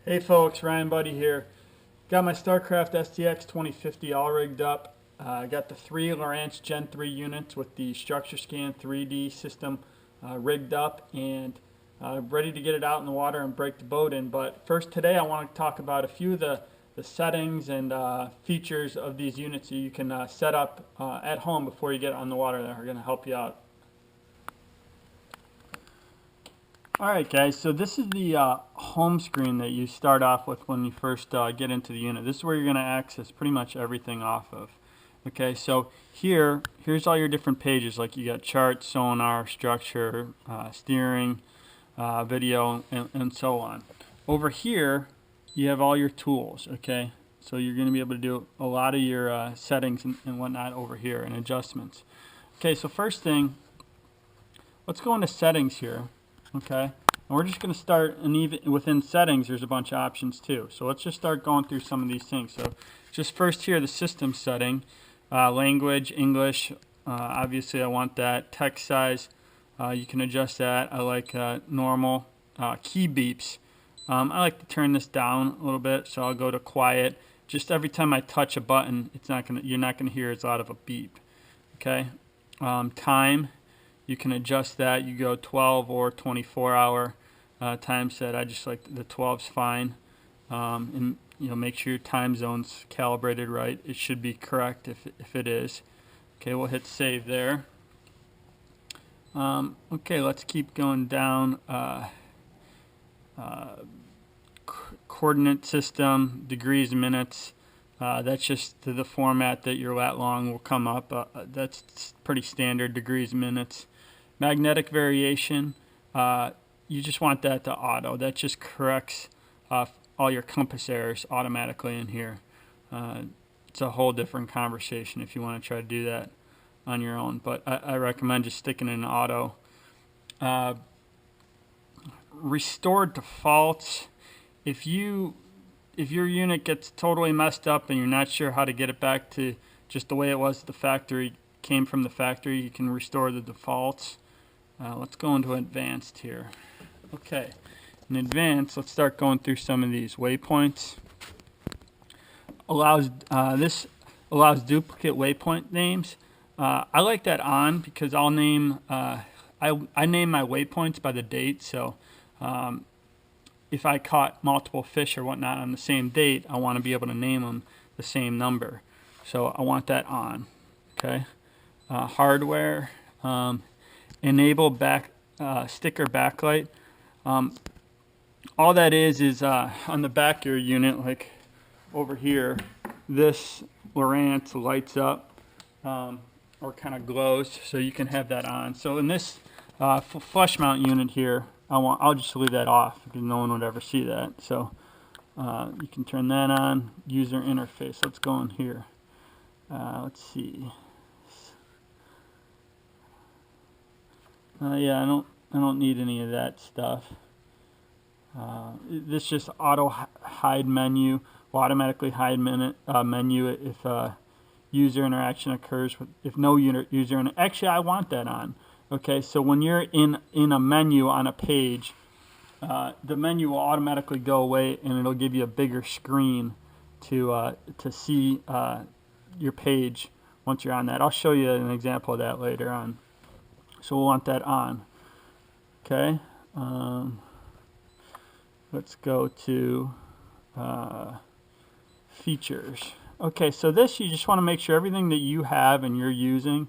Hey folks, Ryan Buddy here. Got my StarCraft STX 2050 all rigged up. I got the three Lowrance Gen 3 units with the structure scan 3D system rigged up and ready to get it out in the water and break the boat in. But first today I want to talk about a few of the settings and features of these units that you can set up at home before you get on the water that are going to help you out. Alright guys, so this is the home screen that you start off with when you first get into the unit. This is where you're going to access pretty much everything off of. Okay, so here's all your different pages, like you got chart, sonar, structure, steering, video, and so on. Over here, you have all your tools, okay? So you're going to be able to do a lot of your settings and whatnot over here and adjustments. Okay, so first thing, let's go into settings here. Okay, and we're just going to start, and even within settings there's a bunch of options too. So let's just start going through some of these things. So just first here, the system setting, language, English, obviously I want that. Text size, you can adjust that. I like normal. Key beeps, I like to turn this down a little bit, so I'll go to quiet. Just every time I touch a button, you're not gonna hear as loud of a beep. Okay, time. You can adjust that. You go 12 or 24-hour time set. I just like the 12's fine. And make sure your time zone's calibrated right. It should be correct if it is. Okay, we'll hit save there. Okay, let's keep going down. Coordinate system, degrees, minutes. That's just the format that your lat long will come up. That's pretty standard, degrees, minutes. Magnetic variation, you just want that to auto. That just corrects all your compass errors automatically in here. It's a whole different conversation if you want to try to do that on your own, but I recommend just sticking in auto. Restore defaults. If your unit gets totally messed up and you're not sure how to get it back to just the way it was at the factory, came from the factory, you can restore the defaults. Let's go into advanced here. Okay, in advanced, let's start going through some of these waypoints. This allows duplicate waypoint names. I like that on because I'll name I name my waypoints by the date. So if I caught multiple fish or whatnot on the same date, I want to be able to name them the same number. So I want that on. Okay, hardware. Enable sticker backlight. All that is on the back of your unit, like over here, this Lowrance lights up or kind of glows, so you can have that on. So in this flush mount unit here, I'll just leave that off because no one would ever see that. So you can turn that on. User interface. Let's go in here. Let's see. Yeah, I don't need any of that stuff. This just auto hide menu will automatically hide menu if user interaction occurs if no user actually I want that on. Okay, so when you're in a menu on a page, the menu will automatically go away and it'll give you a bigger screen to see your page once you're on that. I'll show you an example of that later on. So we'll want that on. Okay. Let's go to features. Okay, so this you just want to make sure everything that you have and you're using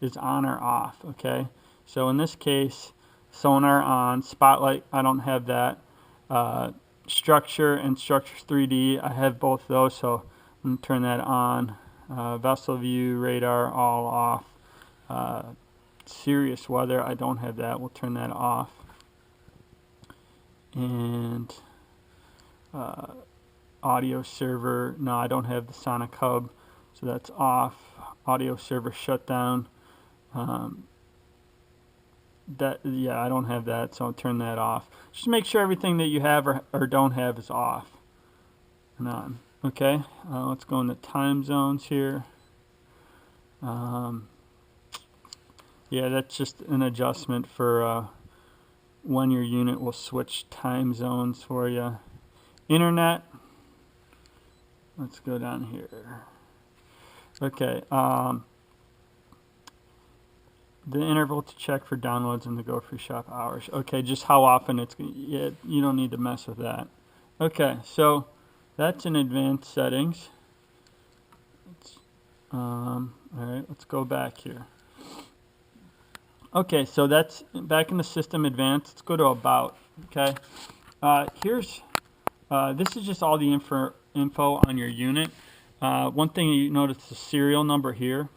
is on or off. Okay, so in this case, sonar on, spotlight, I don't have that. Structure and structure 3D, I have both those, so I'm going to turn that on. Vessel view, radar, all off. Serious weather, I don't have that. We'll turn that off. And audio server, no, I don't have the Sonic Hub, so that's off. Audio server shutdown. Yeah, I don't have that, so I'll turn that off. Just make sure everything that you have or don't have is off and on. Okay, let's go into time zones here. Yeah, that's just an adjustment for when your unit will switch time zones for you. internet. Let's go down here. Okay. The interval to check for downloads in the Go Free Shop hours. Okay, just how often it's going to, yeah, you don't need to mess with that. Okay, so that's in advanced settings. All right, let's go back here. Okay, so that's back in the system advanced. Let's go to about. Okay, this is just all the info on your unit. One thing you notice the serial number here.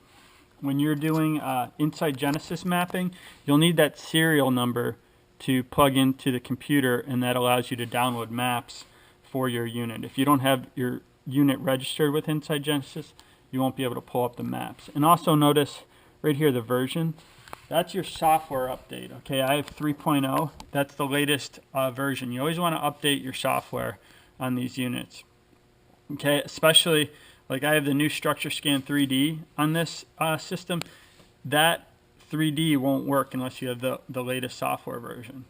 When you're doing inside Genesis mapping, you'll need that serial number to plug into the computer, and that allows you to download maps for your unit. If you don't have your unit registered with Inside Genesis, you won't be able to pull up the maps. And also notice right here the version. That's your software update. Okay, I have 3.0. That's the latest version. You always want to update your software on these units. Okay, especially like I have the new Structure Scan 3D on this system. That 3D won't work unless you have the latest software version.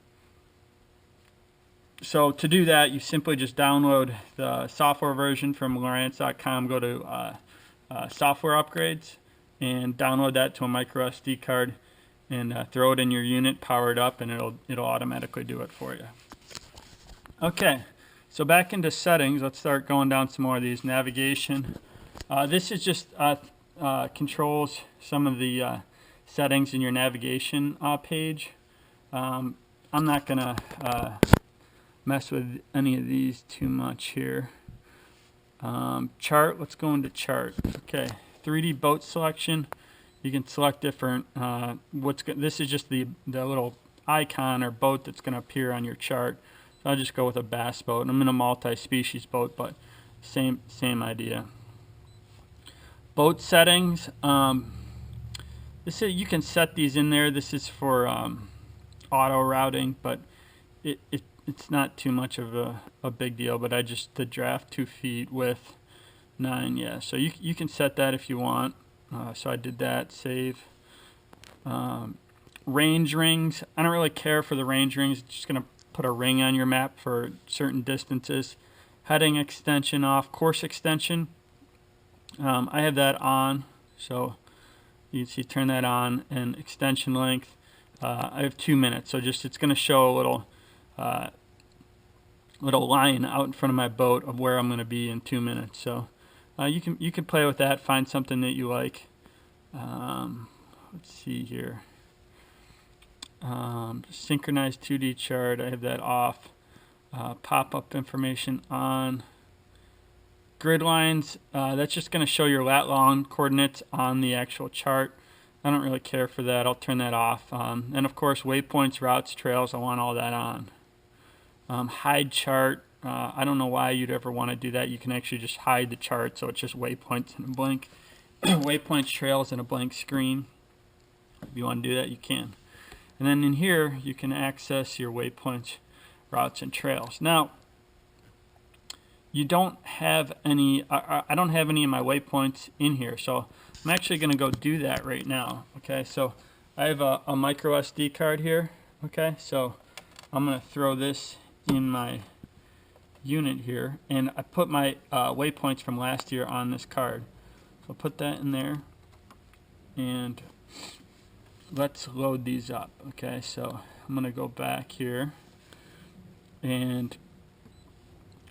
So to do that, you simply just download the software version from Lowrance.com, go to software upgrades, and download that to a micro SD card, and throw it in your unit, power it up, and it'll automatically do it for you. Okay, so back into settings. Let's start going down some more of these. Navigation. This is just controls some of the settings in your navigation page. I'm not gonna mess with any of these too much here. Chart. Let's go into chart. Okay, 3D boat selection. You can select different. This is just the little icon or boat that's going to appear on your chart. So I'll just go with a bass boat. I'm in a multi-species boat, but same idea. Boat settings. This is, you can set these in there. This is for auto routing, but it's not too much of a big deal. But the draft 2 feet, width 9. Yeah, so you can set that if you want. So I did that, save. Range rings. I don't really care for the range rings. It's just going to put a ring on your map for certain distances. Heading extension off. Course extension. I have that on. So you can see, turn that on. And extension length. I have 2 minutes. So it's going to show a little line out in front of my boat of where I'm going to be in 2 minutes. So you can play with that, find something that you like. Let's see here. Synchronized 2D chart, I have that off. Pop-up information on. Grid lines, that's just going to show your lat-long coordinates on the actual chart. I don't really care for that. I'll turn that off. And of course, waypoints, routes, trails, I want all that on. Hide chart. I don't know why you'd ever want to do that. You can actually just hide the chart, so it's just waypoints and a blank waypoints, trails, and a blank screen. If you want to do that, you can. And then in here, you can access your waypoints, routes, and trails. Now, you don't have any. I don't have any of my waypoints in here, so I'm actually going to go do that right now. Okay, so I have a micro SD card here. Okay, so I'm going to throw this in my unit here, and I put my waypoints from last year on this card. So I'll put that in there, and let's load these up. Okay, so I'm going to go back here, and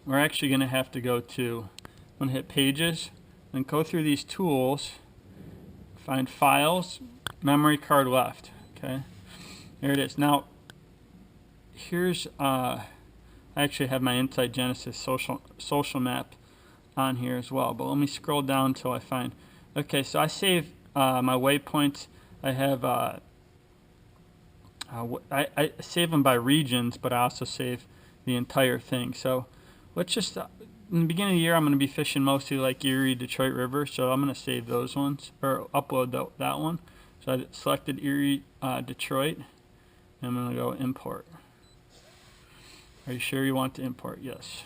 we're actually going to have to go to, I'm going to hit pages, and go through these tools, find files, memory card left. Okay, there it is. Now, here's, I actually have my Inside Genesis social map on here as well, but let me scroll down until I find. Okay, so I save my waypoints. I have I save them by regions, but I also save the entire thing. So let's just in the beginning of the year, I'm going to be fishing mostly like Erie, Detroit River, so I'm going to save those ones or upload that one. So I selected Erie, Detroit, and I'm going to go import. Are you sure you want to import? Yes.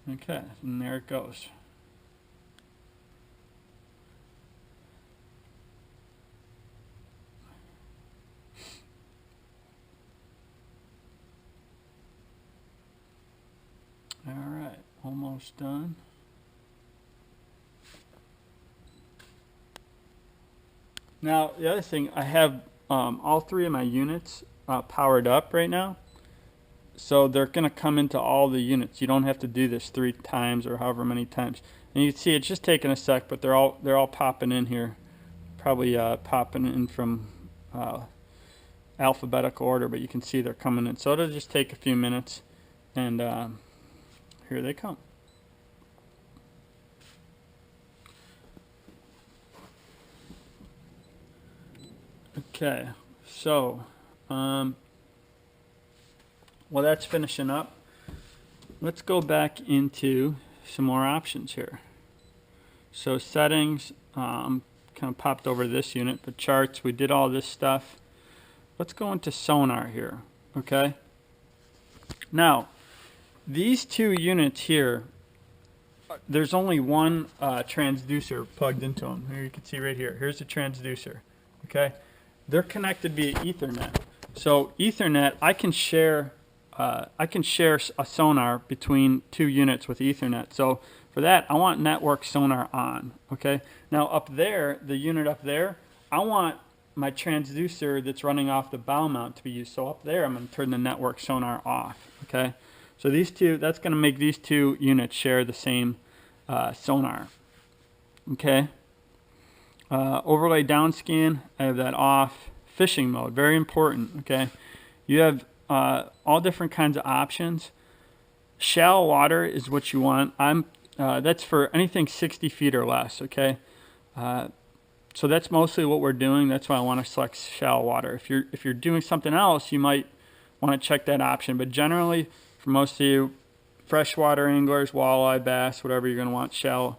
Okay, and there it goes. All almost done. Now, the other thing, I have all three of my units powered up right now. So they're going to come into all the units. You don't have to do this 3 times or however many times. And you can see it's just taking a sec, but they're all popping in here. Probably popping in from alphabetical order, but you can see they're coming in. So it'll just take a few minutes, and here they come. Okay, so while that's finishing up, let's go back into some more options here. So settings, kind of popped over this unit, but charts, we did all this stuff. Let's go into Sonar here, okay? Now, these two units here, there's only one transducer plugged into them. Here you can see right here. Here's the transducer, okay? They're connected via Ethernet. So Ethernet, I can share a sonar between 2 units with Ethernet. So for that, I want network sonar on, okay? Now up there, the unit up there, I want my transducer that's running off the bow mount to be used. So up there, I'm going to turn the network sonar off, okay? So these two, that's going to make these 2 units share the same sonar, okay? Overlay down scan, I have that off. Fishing mode, very important, okay? You have all different kinds of options. Shallow water is what you want. That's for anything 60 feet or less, okay? So that's mostly what we're doing. That's why I want to select shallow water. If you're doing something else, you might want to check that option. But generally, for most of you, freshwater anglers, walleye, bass, whatever, you're going to want shallow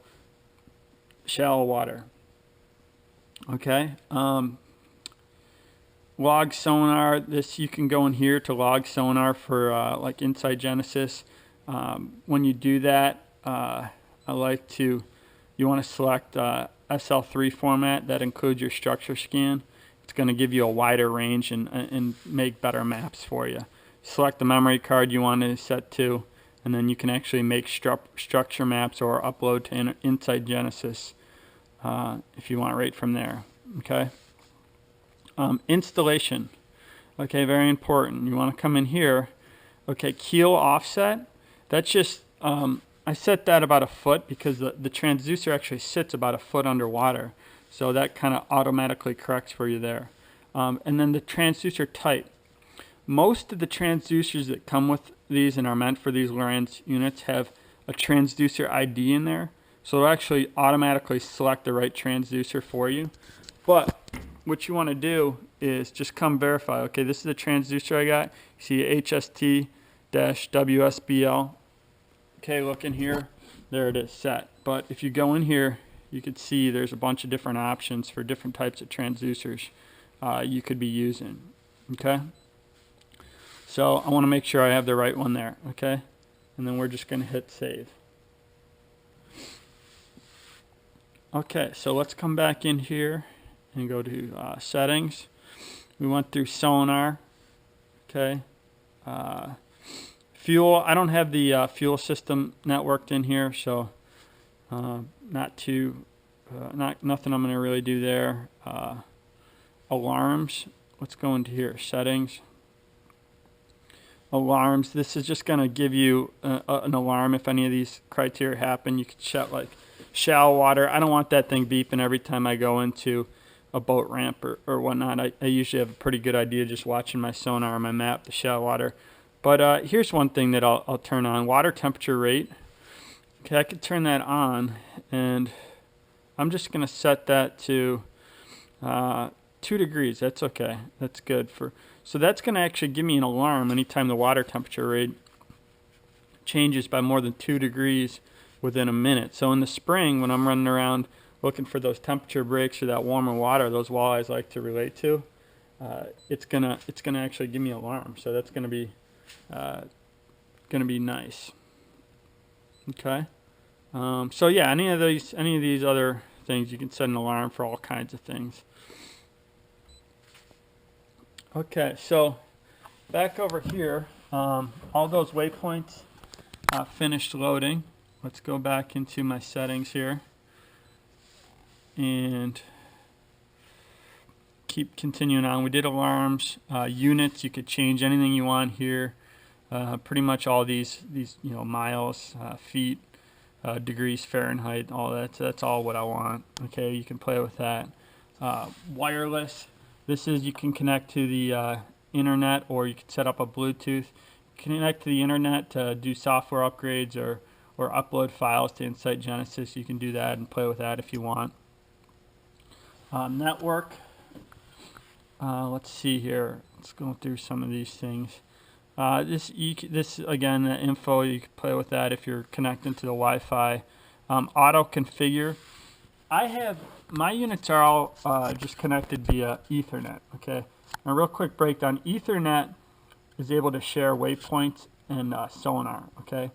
water. Okay. Log sonar. This you can go in here to log sonar for like Insight Genesis. When you do that, you want to select SL3 format. That includes your structure scan. It's going to give you a wider range and make better maps for you. Select the memory card you want to set to, and then you can actually make structure maps or upload to Insight Genesis if you want right from there. Okay. Installation. Okay, very important. You want to come in here. Okay, keel offset. That's just I set that about a foot because the transducer actually sits about a foot underwater, so that kind of automatically corrects for you there. And then the transducer type. Most of the transducers that come with these and are meant for these Lowrance units have a transducer ID in there, so it'll actually automatically select the right transducer for you. But what you want to do is just come verify. Okay, this is the transducer I got. You see HST-WSBL. Okay, look in here. There it is set. But if you go in here, you can see there's a bunch of different options for different types of transducers you could be using. Okay, so I want to make sure I have the right one there. Okay, and then we're just going to hit save. Okay, so let's come back in here and go to settings. We went through sonar. Okay. Fuel. I don't have the fuel system networked in here, so nothing I'm going to really do there. Alarms. Let's go into here. Settings. Alarms. This is just going to give you an alarm if any of these criteria happen. You could set like shallow water. I don't want that thing beeping every time I go into a boat ramp or whatnot. I usually have a pretty good idea just watching my sonar or my map, the shallow water. But here's one thing that I'll turn on. Water temperature rate. Okay, I could turn that on, and I'm just going to set that to 2 degrees. That's okay. That's good. So that's going to actually give me an alarm anytime the water temperature rate changes by more than 2 degrees within a minute. So in the spring, when I'm running around looking for those temperature breaks or that warmer water those walleyes like to relate to, it's gonna actually give me an alarm. So that's gonna be nice. Okay. So yeah, any of these other things, you can set an alarm for all kinds of things. Okay, so back over here, all those waypoints finished loading. let's go back into my settings here and keep continuing on. We did alarms, units. You could change anything you want here. Pretty much all these miles, feet, degrees Fahrenheit, all that. So that's all what I want. Okay, you can play with that. Wireless. This is, you can connect to the internet, or you can set up a Bluetooth. Connect to the internet to do software upgrades or upload files to Insight Genesis. You can do that and play with that if you want. Network. Let's see here. Let's go through some of these things. This again, the info, you can play with that if you're connecting to the Wi-Fi. Auto configure. I have my units are all just connected via Ethernet. Okay. A real quick breakdown. Ethernet is able to share waypoints and Sonar. Okay.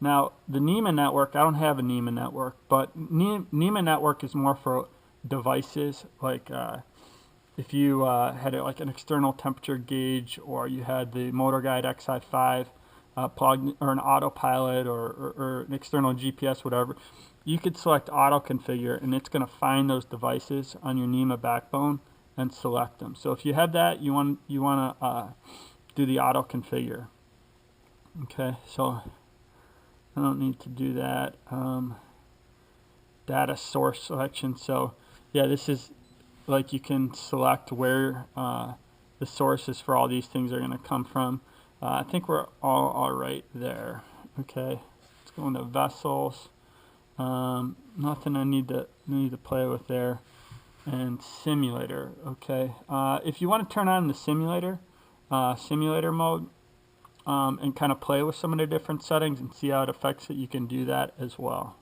Now the NEMA network, I don't have a NEMA network, but NEMA network is more for devices like if you had like an external temperature gauge, or you had the Motor Guide XI5 plugged, or an autopilot, or an external GPS, whatever, you could select auto configure, and it's going to find those devices on your NEMA backbone and select them. So if you have that, you want to do the auto configure. Okay, so I don't need to do that. Data source selection. So yeah, this is like you can select where the sources for all these things are going to come from. I think we're all right there. Okay, let's go into vessels. Nothing I need to play with there. And simulator. Okay, if you want to turn on the simulator mode and kind of play with some of the different settings and see how it affects it, you can do that as well.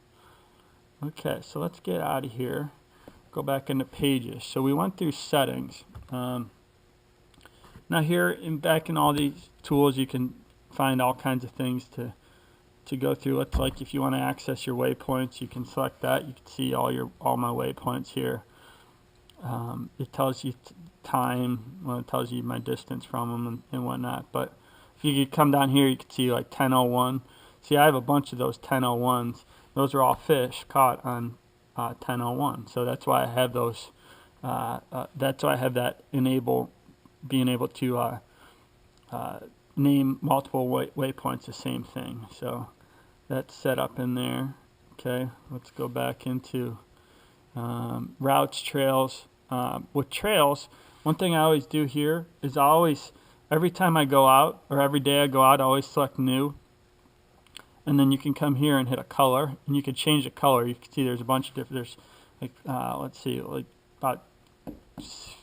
Okay, so let's get out of here. Go back into pages. So we went through settings. Now here, back in all these tools, you can find all kinds of things to go through. It's like if you want to access your waypoints, you can select that. You can see all my waypoints here. It tells you time. Well, it tells you my distance from them and whatnot. But if you could come down here, you can see like 10:01. See, I have a bunch of those 10:01s. Those are all fish caught on 10:01. So that's why I have those. That's why I have that being able to name multiple waypoints the same thing. So that's set up in there. Okay, let's go back into routes, trails. With trails, one thing I always do here is every time I go out, or every day I go out, I always select new. And then you can come here and hit a color, and you can change the color. You can see there's a bunch of different, there's like, let's see, like about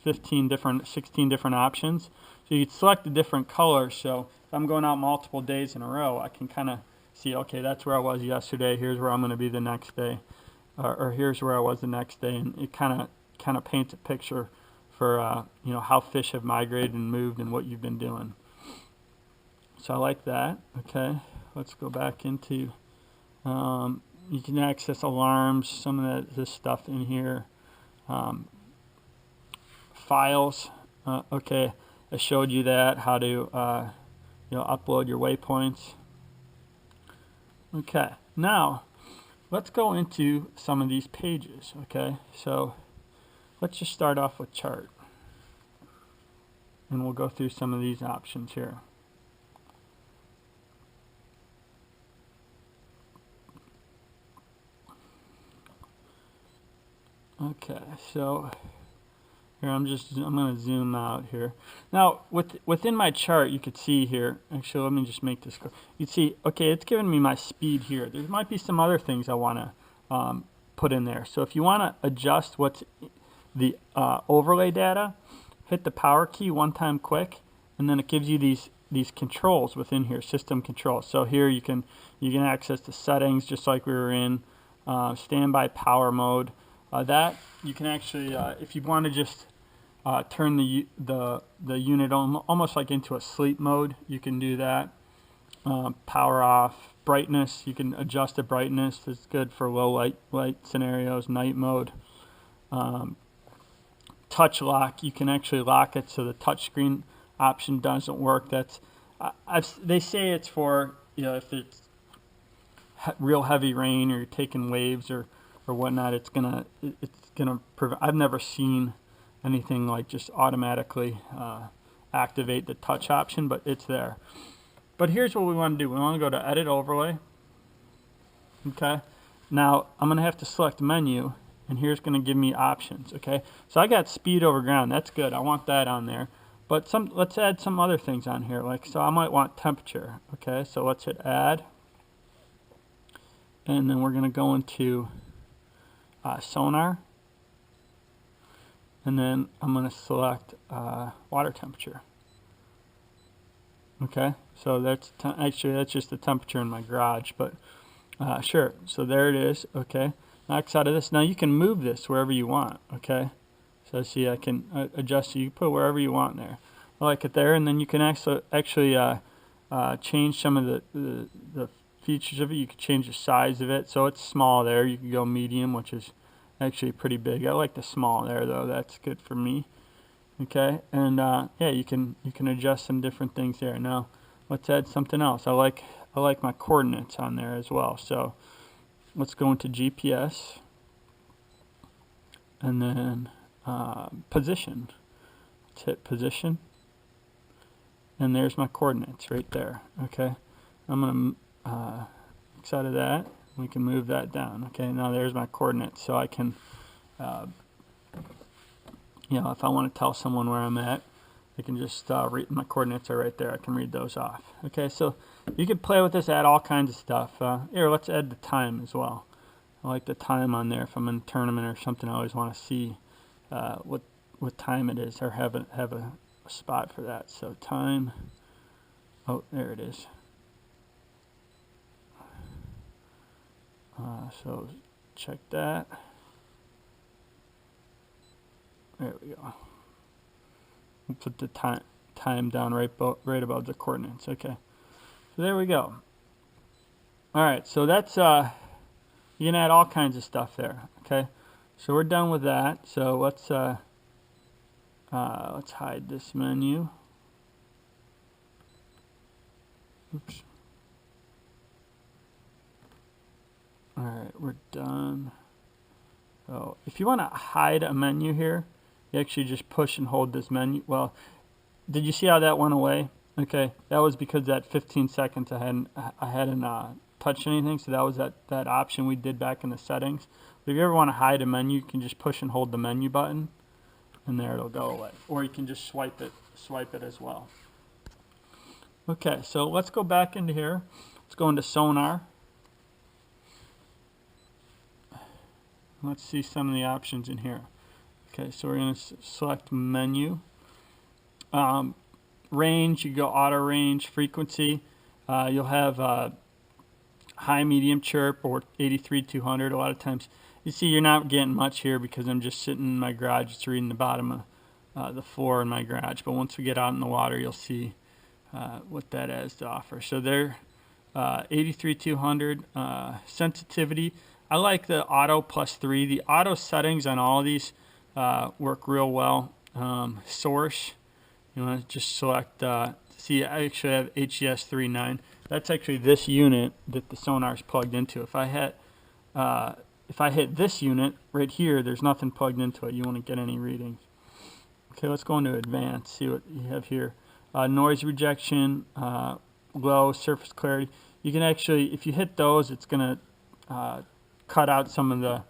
16 different options. So you can select a different color. So if I'm going out multiple days in a row, I can kind of see, okay, that's where I was yesterday. Here's where I'm going to be the next day, or here's where I was the next day, and it kind of paints a picture for how fish have migrated and moved and what you've been doing. So I like that. Okay, let's go back into. You can access alarms, some of this stuff in here. Files. Okay, I showed you that, how to upload your waypoints. Okay, now let's go into some of these pages. Okay, so let's just start off with chart, and we'll go through some of these options here. Okay, so here I'm going to zoom out here. Now within my chart, you could see here. Actually, let me just make this go. You see, okay, it's giving me my speed here. There might be some other things I want to put in there. So if you want to adjust what's the overlay data, hit the power key one time quick, and then it gives you these controls within here, system controls. So here you can access the settings just like we were in standby power mode. That you can actually, if you want to just turn the unit on almost like into a sleep mode, you can do that. Power off. Brightness, you can adjust the brightness. It's good for low light scenarios. Night mode. Touch lock, you can actually lock it so the touch screen option doesn't work. That's they say it's for if it real heavy rain or you're taking waves or whatnot, it's gonna prevent. I've never seen anything like just automatically activate the touch option, but it's there. But here's what we want to do. We want to go to Edit Overlay. Okay. Now I'm gonna have to select Menu, and here's gonna give me options. Okay. So I got Speed over Ground. That's good. I want that on there. But let's add some other things on here. Like, so I might want temperature. Okay. So let's hit Add, and then we're gonna go into Sonar, and then I'm gonna select water temperature. Okay. So that's actually that's just the temperature in my garage, but sure. So there it is. Okay. X out of this. Now you can move this wherever you want. Okay. So see, I can adjust it. You can put wherever you want there. I like it there, and then you can actually change some of the features of it. You can change the size of it. So it's small there. You can go medium, which is actually pretty big. I like the small there though. That's good for me. Okay. And yeah, you can adjust some different things there. Now let's add something else. I like my coordinates on there as well. So let's go into GPS, and then position. Let's hit position, and there's my coordinates right there. Okay, I'm gonna X out of that. We can move that down. Okay, now there's my coordinates, so I can, you know, if I want to tell someone where I'm at, I can just read. My coordinates are right there. I can read those off. Okay, so you can play with this, add all kinds of stuff. Here, let's add the time as well. I like the time on there. If I'm in a tournament or something, I always want to see what time it is, or have a spot for that. So time. Oh, there it is. So check that. There we go. We'll put the time down right above the coordinates. Okay. So there we go. All right. So that's you can add all kinds of stuff there. Okay. So we're done with that. So let's hide this menu. Oops. All right, we're done. So if you want to hide a menu here, you actually just push and hold this menu. Well, did you see how that went away? Okay, that was because that 15 seconds I hadn't touched anything. So that was that option we did back in the settings. But if you ever want to hide a menu, you can just push and hold the menu button, and there it'll go away. Or you can just swipe it as well. Okay, so let's go back into here. Let's go into Sonar. Let's see some of the options in here. Okay, so we're going to select menu. Range, you go auto range, frequency. You'll have high, medium, chirp, or 83-200. A lot of times, you see you're not getting much here because I'm just sitting in my garage, just reading the bottom of the floor in my garage. But once we get out in the water, you'll see what that has to offer. So there, 83-200 sensitivity. I like the auto +3. The auto settings on all of these work real well. Source, you want to just select. See, I actually have HDS 3.9. That's actually this unit that the sonar is plugged into. If I hit this unit right here, there's nothing plugged into it. You won't get any readings. Okay, let's go into advanced. See what you have here. Noise rejection, low, surface clarity. You can actually, if you hit those, it's going to cut out some of the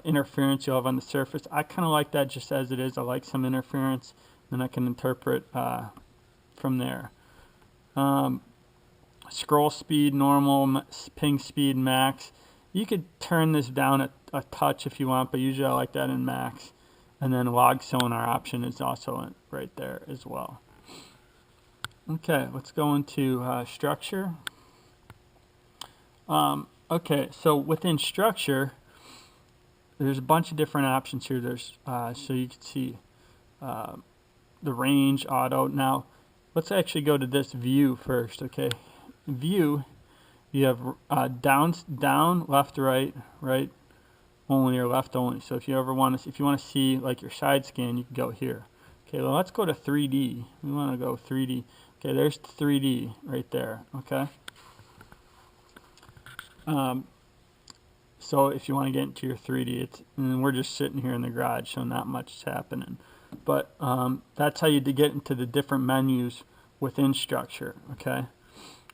interference you'll have on the surface. I kind of like that just as it is. I like some interference, and I can interpret from there. Scroll speed, normal, ping speed, max. You could turn this down a touch if you want, but usually I like that in max. And then log sonar option is also right there as well. Okay, let's go into structure. Okay, so within structure, there's a bunch of different options here. There's so you can see the range, auto. Now, let's actually go to this view first. Okay, view. You have down, left, right only, or left only. So if you want to see like your side scan, you can go here. Okay, well, let's go to 3D. We want to go 3D. Okay, there's 3D right there. Okay. So if you want to get into your 3D, and we're just sitting here in the garage, so not much is happening. But that's how you get into the different menus within Structure. Okay.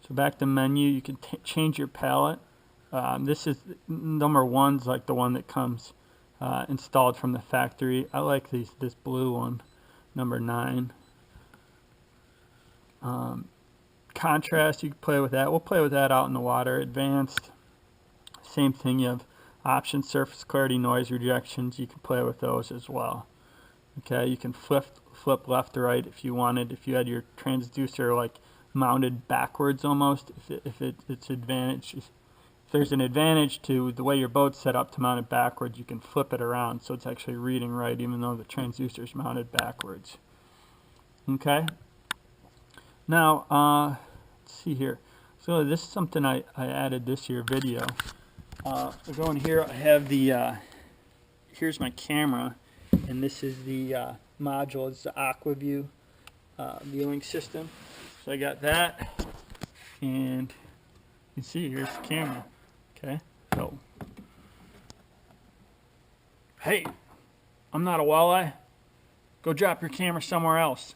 So back to menu, you can change your palette. This is number one's like the one that comes installed from the factory. I like this blue one, number 9. Contrast, you can play with that. We'll play with that out in the water. Advanced, same thing. You have options, surface clarity, noise rejections. You can play with those as well. Okay, you can flip left to right if you wanted. If you had your transducer like mounted backwards almost, it's advantage. If there's an advantage to the way your boat's set up to mount it backwards, you can flip it around so it's actually reading right even though the transducer is mounted backwards. Okay. Now, let's see here. So this is something I added this year video. We'll go in here. I have the, here's my camera, and this is the module. It's the Aqua Vu viewing system. So I got that, and you can see here's the camera. Okay, so, hey, I'm not a walleye. Go drop your camera somewhere else.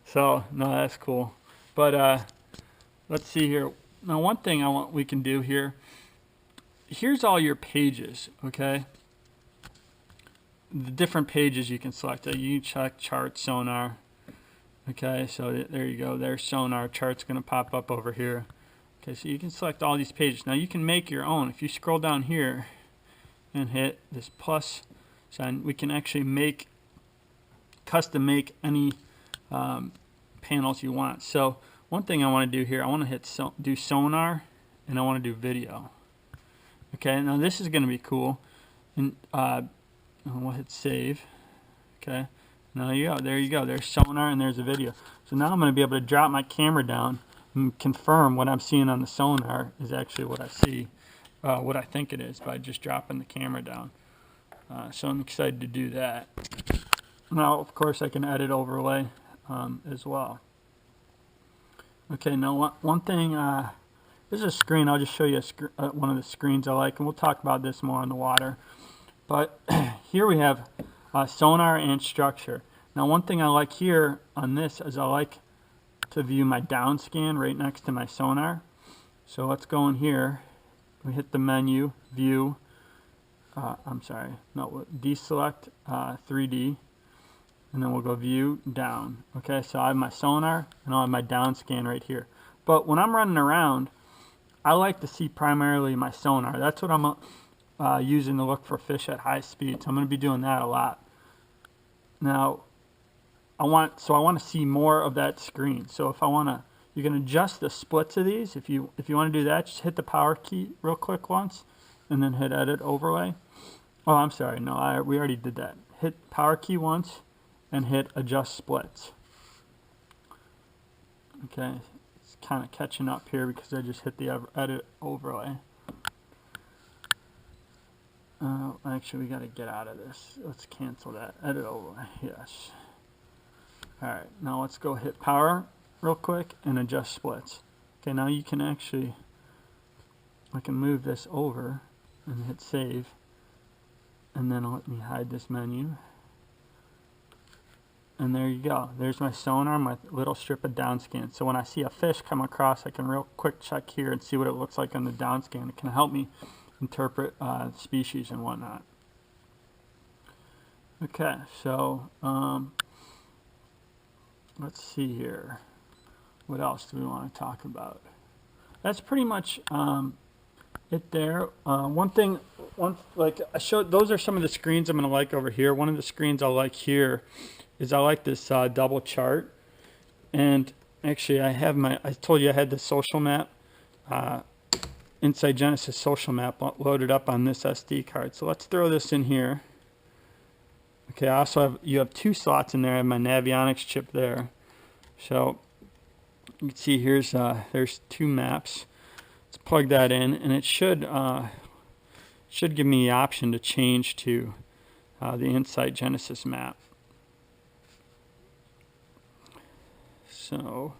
So, no, that's cool. But let's see here. Now, one thing we can do here, here's all your pages, okay? The different pages you can select. You check chart, sonar. Okay, so there you go. There's sonar. Chart's going to pop up over here. Okay, so you can select all these pages. Now, you can make your own. If you scroll down here and hit this plus sign, we can actually custom make any panels you want. So one thing I want to do here, I want to hit do sonar, and I want to do video. Okay, now this is going to be cool, and we'll hit save. Okay, now there you go. There's sonar and there's a video. So now I'm going to be able to drop my camera down and confirm what I'm seeing on the sonar is actually what I see, what I think it is by just dropping the camera down. So I'm excited to do that. Now, of course, I can edit overlay as well. Okay, now one thing, this is a screen. I'll just show you one of the screens I like, and we'll talk about this more on the water. But here we have sonar and structure. Now, one thing I like here on this is I like to view my down scan right next to my sonar. So let's go in here. We hit the menu, view. Deselect 3D. And then we'll go view down. Okay, so I have my sonar and I'll have my down scan right here. But when I'm running around, I like to see primarily my sonar. That's what I'm using to look for fish at high speed. So I'm going to be doing that a lot. Now, I want to see more of that screen. So if you can adjust the splits of these. If you want to do that, just hit the power key real quick once, and then hit edit overlay. Oh, I'm sorry. No, we already did that. Hit power key once and hit adjust splits. Okay, it's kind of catching up here because I just hit the edit overlay. Actually, we got to get out of this. Let's cancel that. Edit overlay, yes. Alright, now let's go hit power real quick and adjust splits. Okay, now you can actually, I can move this over and hit save. And then let me hide this menu. And there you go. There's my sonar, my little strip of downscan. So when I see a fish come across, I can real quick check here and see what it looks like on the downscan. It can help me interpret species and whatnot. Okay, so let's see here. What else do we want to talk about? That's pretty much it there. Like I showed, those are some of the screens I'm going to like over here. One of the screens I like here is I like this double chart. And actually I told you I had the social map, Inside Genesis social map loaded up on this SD card. So let's throw this in here. Okay, I also you have 2 slots in there. I have my Navionics chip there. So you can see there's 2 maps. Let's plug that in, and it should give me the option to change to the Inside Genesis map. So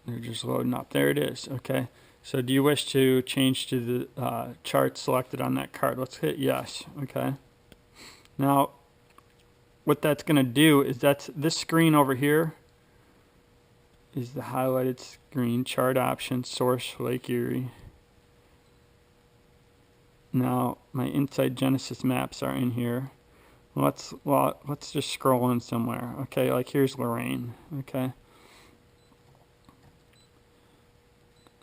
they're just loading up. There it is. Okay. So do you wish to change to the chart selected on that card? Let's hit yes. Okay. Now, what that's going to do is this screen over here is the highlighted screen, chart options, source, Lake Erie. Now, my Inside Genesis maps are in here. Let's just scroll in somewhere. Okay, like here's Lorraine. Okay.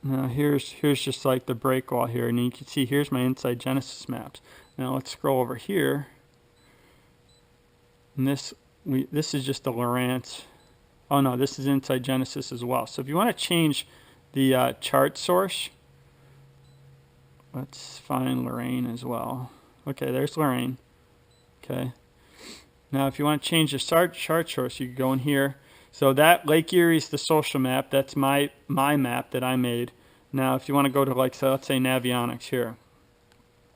Now here's just like the break wall here, and you can see here's my Inside Genesis maps. Now let's scroll over here, and this is just the Lowrance. Oh no, this is Inside Genesis as well. So if you want to change the chart source, let's find Lorraine as well. Okay, there's Lorraine. Okay. Now if you want to change the chart source, you can go in here. So that Lake Erie is the social map. That's my map that I made. Now if you want to go to, like, so let's say Navionics here.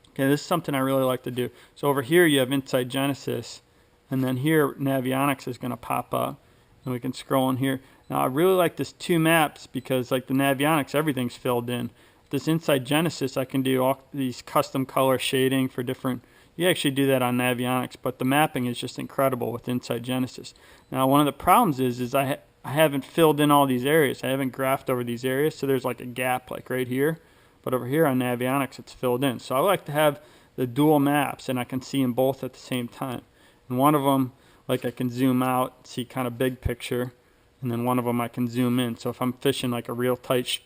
Okay, this is something I really like to do. So over here you have Inside Genesis, and then here Navionics is going to pop up, and we can scroll in here. Now I really like this two maps because, like the Navionics, everything's filled in. This Inside Genesis, I can do all these custom color shading for different. You actually do that on Navionics, but the mapping is just incredible with Inside Genesis. Now one of the problems is I haven't filled in all these areas. I haven't graphed over these areas, so there's like a gap like right here. But over here on Navionics, it's filled in. So I like to have the dual maps, and I can see them both at the same time. And one of them, like, I can zoom out, see kind of big picture, and then one of them I can zoom in. So if I'm fishing like a real tight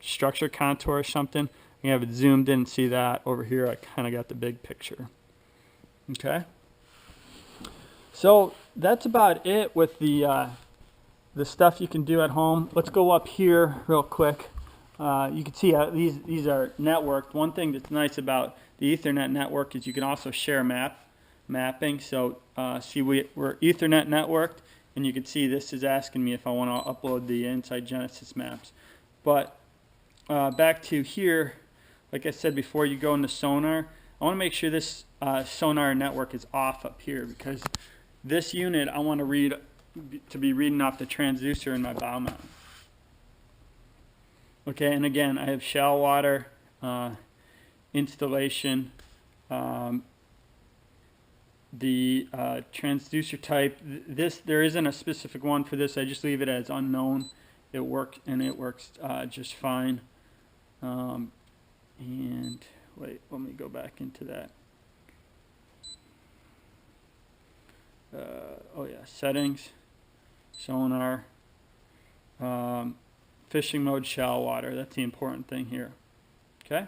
structure contour or something, I have it zoomed in and see that. Over here I kind of got the big picture. Okay, so that's about it with the stuff you can do at home. Let's go up here real quick. You can see how these are networked. One thing that's nice about the Ethernet network is you can also share mapping. So see, we're Ethernet networked, and you can see this is asking me if I want to upload the Inside Genesis maps. But back to here, like I said before, you go into Sonar. I want to make sure this Sonar network is off up here, because this unit I want to be reading off the transducer in my bow mount. Okay, and again, I have shallow water installation. The transducer type, there isn't a specific one for this. I just leave it as unknown. It works, and it works just fine. And wait, let me go back into that. Oh yeah, settings, Sonar, fishing mode, shallow water. That's the important thing here. Okay.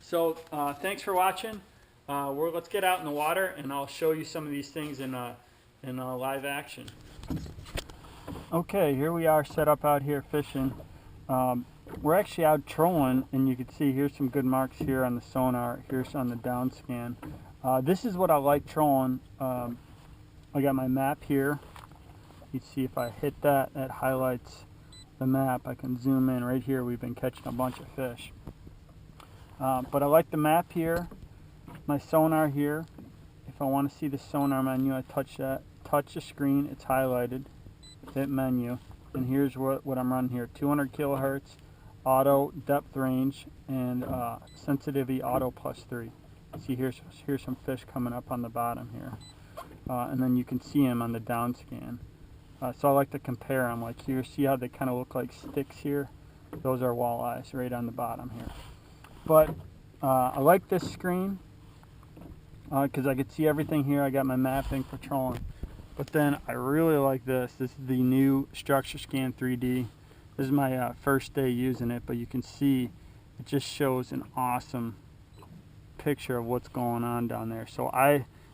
So thanks for watching. Let's get out in the water, and I'll show you some of these things in live action. Okay, here we are set up out here fishing. We're actually out trolling, and you can see here's some good marks here on the sonar. Here's on the down scan. This is what I like trolling. I got my map here. You see if I hit that, that highlights the map. I can zoom in. Right here we've been catching a bunch of fish. But I like the map here. My sonar here. If I want to see the sonar menu, I touch that. Touch the screen, it's highlighted. Hit menu. And here's what I'm running here. 200 kilohertz, auto, depth range, and sensitivity auto +3. See here's some fish coming up on the bottom here. And then you can see them on the down scan. So I like to compare them. Like here, see how they kind of look like sticks here? Those are walleyes right on the bottom here. But I like this screen because I can see everything here. I got my mapping for trolling. But then I really like this. This is the new Structure Scan 3D. This is my first day using it, but you can see it just shows an awesome picture of what's going on down there. So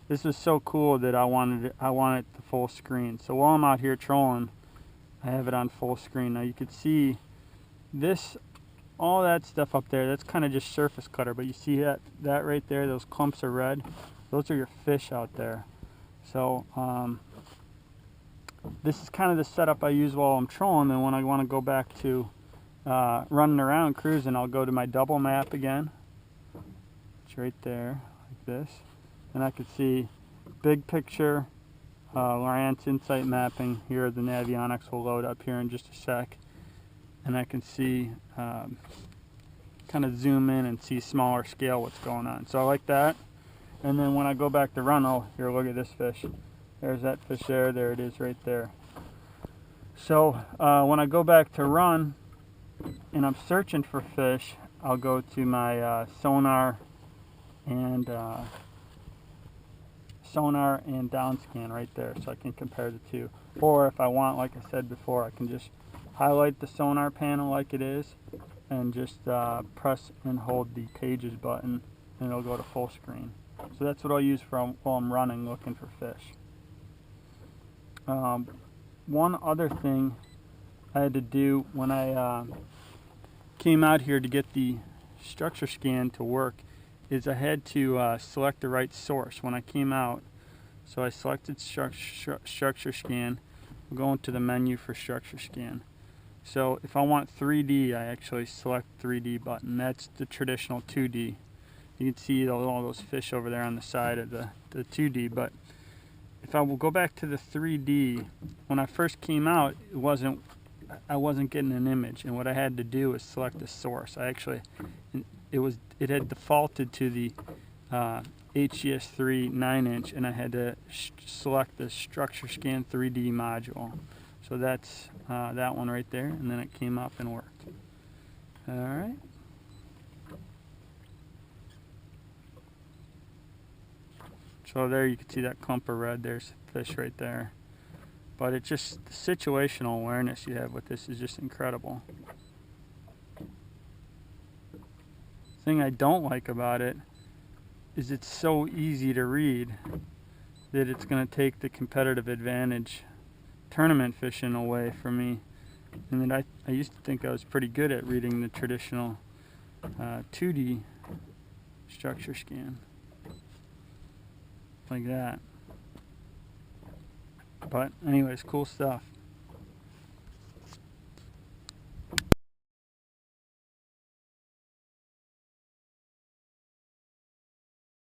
this was so cool that I wanted the full screen. So while I'm out here trolling, I have it on full screen. Now you can see this, all that stuff up there. That's kind of just surface cutter, but you see that right there. Those clumps are red. Those are your fish out there. So this is kind of the setup I use while I'm trolling, and when I want to go back to running around cruising, I'll go to my double map again. It's right there, like this. And I can see big picture, Lowrance Insight mapping. Here the Navionics will load up here in just a sec. and I can see kind of zoom in and see smaller scale what's going on. So I like that. And then when I go back to run, oh, here, look at this fish. There's that fish there. There it is right there. So when I go back to run and I'm searching for fish, I'll go to my sonar and down scan right there, so I can compare the two. Or if I want, like I said before, I can just highlight the sonar panel like it is and just press and hold the pages button, and it'll go to full screen. So that's what I'll use while I'm running looking for fish. One other thing I had to do when I came out here to get the structure scan to work is I had to select the right source when I came out. So I selected structure scan. We'll go into the menu for structure scan. So if I want 3D, I actually select 3D button. That's the traditional 2D. You can see all those fish over there on the side of the 2D. But if I will go back to the 3D, when I first came out, I wasn't getting an image, and what I had to do was select the source. It had defaulted to the HDS 9-inch, and I had to select the structure scan 3D module. So that's that one right there, and then it came up and worked. All right. So there you can see that clump of red. There's fish right there. But it's just the situational awareness you have with this is just incredible. The thing I don't like about it is it's so easy to read that it's going to take the competitive advantage tournament fishing away from me. And that I used to think I was pretty good at reading the traditional 2D structure scan. Like that. But anyways, cool stuff.